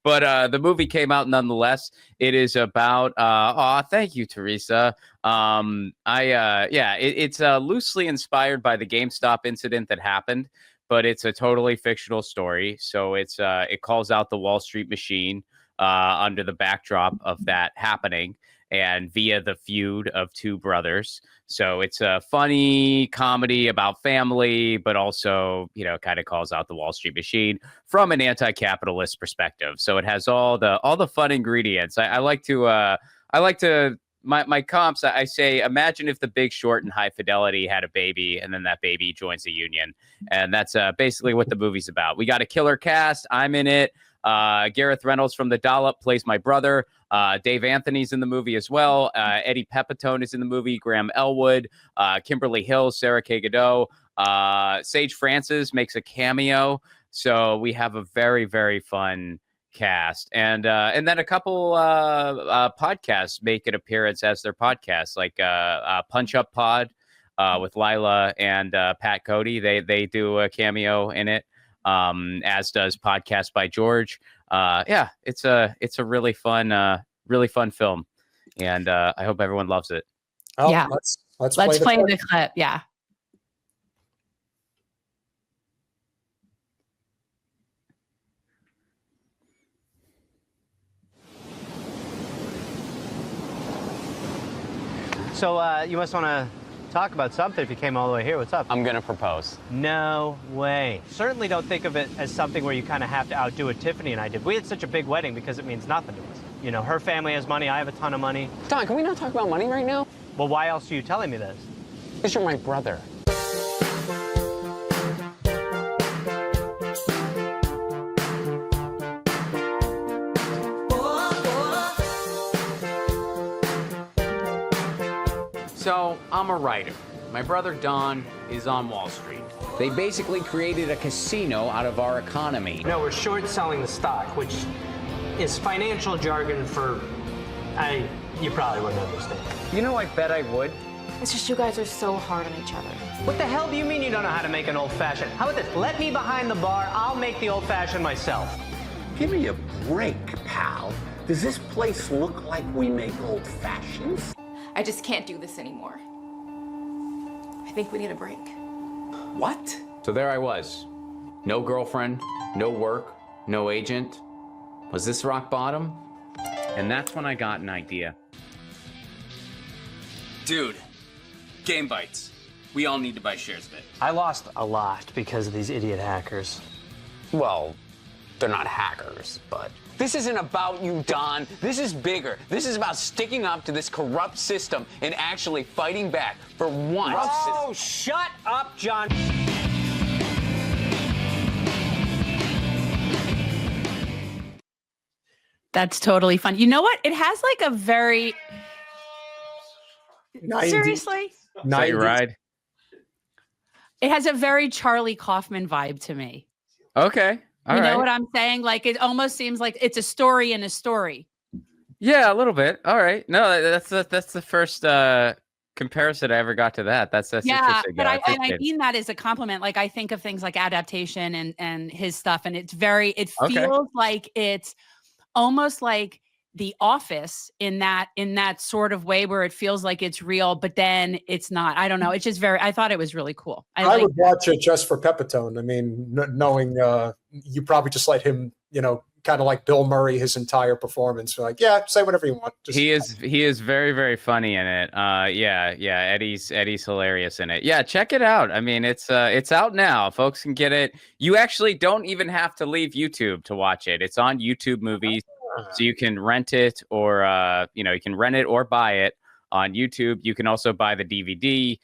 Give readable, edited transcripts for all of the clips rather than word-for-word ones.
But the movie came out nonetheless. It is about thank you, Teresa. It's loosely inspired by the GameStop incident that happened, but it's a totally fictional story. So it calls out the Wall Street machine under the backdrop of that happening and via the feud of two brothers. So it's a funny comedy about family, but also, kind of calls out the Wall Street machine from an anti-capitalist perspective. So it has all the fun ingredients. I like to my comps. I say, imagine if The Big Short and High Fidelity had a baby, and then that baby joins a union, and that's basically what the movie's about. We got a killer cast. I'm in it. Gareth Reynolds from The Dollop plays my brother. Dave Anthony's in the movie as well. Eddie Pepitone is in the movie. Graham Elwood, Kimberly Hill, Sarah K. Godot. Sage Francis makes a cameo. So we have a very, very fun cast. And then a couple podcasts make an appearance as their podcasts, like Punch Up Pod with Lila and Pat Cody. They do a cameo in it. As does Podcast by George. It's a really fun film, and I hope everyone loves it. Oh, yeah, let's play the clip. Yeah. So you must want to talk about something if you came all the way here. What's up? I'm gonna propose. No way. Certainly don't think of it as something where you kind of have to outdo what Tiffany and I did. We had such a big wedding because it means nothing to us. Her family has money, I have a ton of money. Don, can we not talk about money right now? Well, why else are you telling me this? Because you're my brother. So I'm a writer. My brother Don is on Wall Street. They basically created a casino out of our economy. No, we're short selling the stock, which is financial jargon for, you probably wouldn't understand. I bet I would. It's just you guys are so hard on each other. What the hell do you mean you don't know how to make an old-fashioned? How about this? Let me behind the bar, I'll make the old-fashioned myself. Give me a break, pal. Does this place look like we make old-fashions? I just can't do this anymore. I think we need a break. What? So there I was. No girlfriend, no work, no agent. Was this rock bottom? And that's when I got an idea. Dude, Game Bites. We all need to buy shares of it. I lost a lot because of these idiot hackers. Well, they're not hackers, but... This isn't about you, Don. This is bigger. This is about sticking up to this corrupt system and actually fighting back for once. Oh, shut up, John. That's totally fun. You know what? It has like a very... 90s. Seriously? 90s. Ride. It has a very Charlie Kaufman vibe to me. Okay. You know what I'm saying? Like, it almost seems like it's a story in a story. Yeah, a little bit. All right. No, that's the first comparison I ever got to that. That's interesting. But I mean that as a compliment. Like, I think of things like adaptation and his stuff, and it feels like it's almost like The Office in that sort of way where it feels like it's real, but then it's not. I don't know. It's just I thought it was really cool. I would watch it just for Pepitone. I mean, knowing you probably just let him, kind of like Bill Murray, his entire performance. You're like, yeah, say whatever you want. He is very, very funny in it. Eddie's hilarious in it. Yeah, check it out. I mean, it's out now. Folks can get it. You actually don't even have to leave YouTube to watch it. It's on YouTube Movies. So you can rent it or, you can rent it or buy it on YouTube. You can also buy the DVD.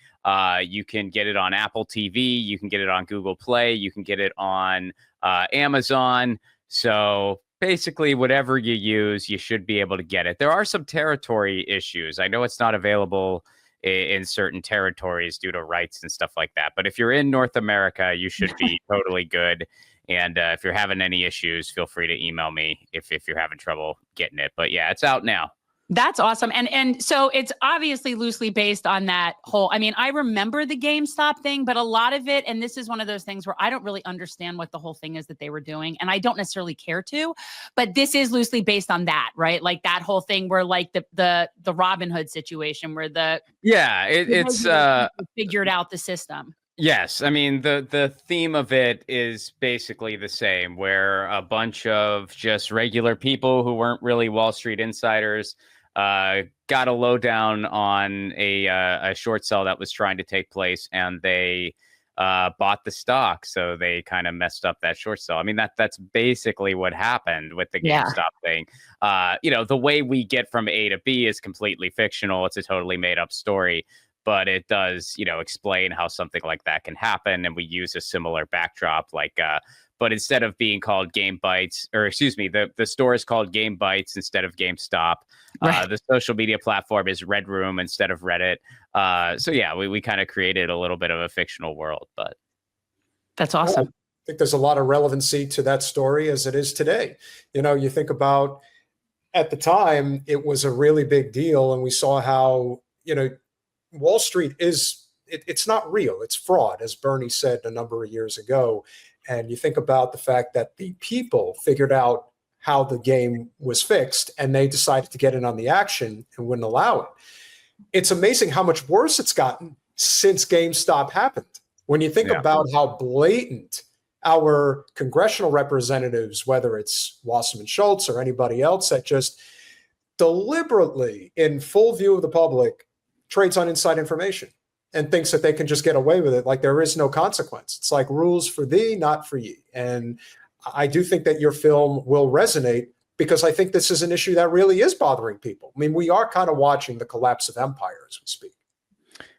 You can get it on Apple TV. You can get it on Google Play. You can get it on Amazon. So basically, whatever you use, you should be able to get it. There are some territory issues. I know it's not available in certain territories due to rights and stuff like that. But if you're in North America, you should be totally good. And if you're having any issues, feel free to email me if you're having trouble getting it. But yeah, it's out now. That's awesome. And so it's obviously loosely based on that whole, I mean, I remember the GameStop thing, but a lot of it, and this is one of those things where I don't really understand what the whole thing is that they were doing, and I don't necessarily care to, but this is loosely based on that, right? Like that whole thing where like the Robin Hood situation where it's figured out the system. Yes, I mean the theme of it is basically the same, where a bunch of just regular people who weren't really Wall Street insiders got a lowdown on a short sale that was trying to take place, and they bought the stock, so they kind of messed up that short sale. I mean that's basically what happened with the GameStop thing. The way we get from A to B is completely fictional. It's a totally made up story. But it does, explain how something like that can happen. And we use a similar backdrop, but instead of being called Game Bites, or excuse me, the store is called Game Bites instead of GameStop. Right. The social media platform is Red Room instead of Reddit. So yeah, we kind of created a little bit of a fictional world, but. That's awesome. I think there's a lot of relevancy to that story as it is today. You think about at the time, it was a really big deal. And we saw how, Wall Street it's not real. It's fraud, as Bernie said a number of years ago. And you think about the fact that the people figured out how the game was fixed and they decided to get in on the action and wouldn't allow it. It's amazing how much worse it's gotten since GameStop happened. When you think about how blatant our congressional representatives, whether it's Wasserman Schultz or anybody else that just deliberately in full view of the public trades on inside information and thinks that they can just get away with it like there is no consequence. It's like rules for thee, not for ye. And I do think that your film will resonate because I think this is an issue that really is bothering people. I mean, we are kind of watching the collapse of empire as we speak.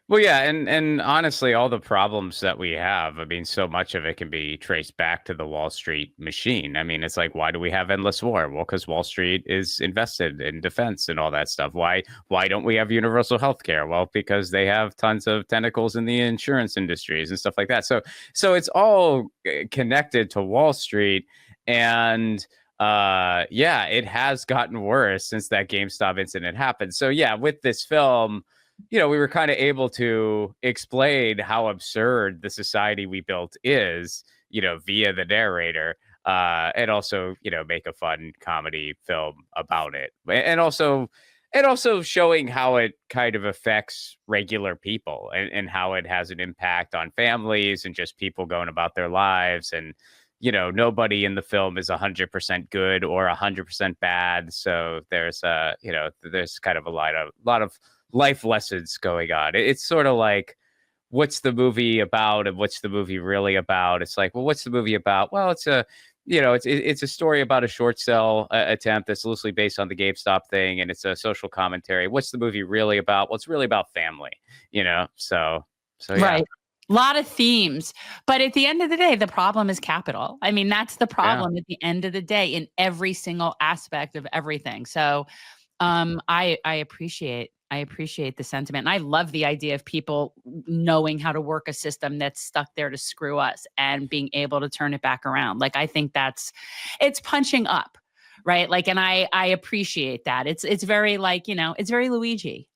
Well, yeah, and honestly, all the problems that we have, I mean, so much of it can be traced back to the Wall Street machine. I mean, it's like, why do we have endless war? Well, because Wall Street is invested in defense and all that stuff. Why don't we have universal health care? Well, because they have tons of tentacles in the insurance industries and stuff like that. So it's all connected to Wall Street, and it has gotten worse since that GameStop incident happened. So yeah, with this film, we were kind of able to explain how absurd the society we built is, via the narrator, and also, make a fun comedy film about it. And also showing how it kind of affects regular people and how it has an impact on families and just people going about their lives. And, nobody in the film is 100% good or 100% bad. So there's there's kind of a lot of life lessons going on. It's sort of like, what's the movie about and what's the movie really about? It's like, well, what's the movie about? Well, it's a story about a short sale attempt that's loosely based on the GameStop thing, and it's a social commentary. What's the movie really about? Well, it's really about family, so yeah. Right. A lot of themes, but at the end of the day, the problem is capital. I mean, that's the problem at the end of the day in every single aspect of everything. So I appreciate the sentiment. And I love the idea of people knowing how to work a system that's stuck there to screw us and being able to turn it back around. Like, I think it's punching up, right? Like, and I appreciate that. It's very like, it's very Luigi.